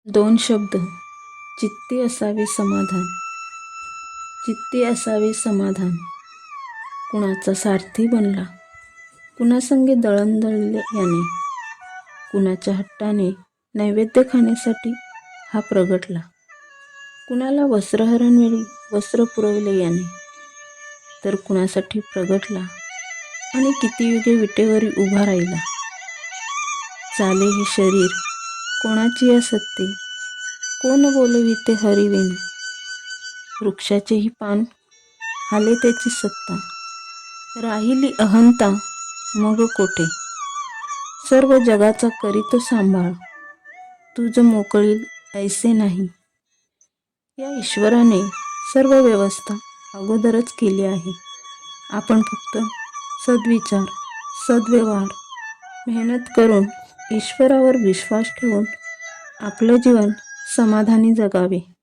दोन शब्द. चित्ती असावे समाधान. चित्ती असावे समाधान. कुणाचा सारथी बनला, कुणासंगे दळणदळले याने. कुणाच्या हट्टाने नैवेद्य खाण्यासाठी हा प्रगटला. कुणाला वस्त्रहरणवेळी वस्त्र पुरवले याने, तर कुणासाठी प्रगटला आणि किती युगे विटेवरी उभा राहिला. चाले हे शरीर कोणाची असत्ते, कोण बोलविते हरिविण. वृक्षाचेही पान हाले त्याची सत्ता, राहिली अहंता मग कोठे. सर्व जगाचा करीतो सांभाळ, तुझ मोकळील ऐसे नाही. या ईश्वराने सर्व व्यवस्था अगोदरच केली आहे. आपण फक्त सद्विचार, सद्व्यवहार, मेहनत करून ईश्वरावर विश्वास ठेवून आपलं जीवन समाधानी जगावे.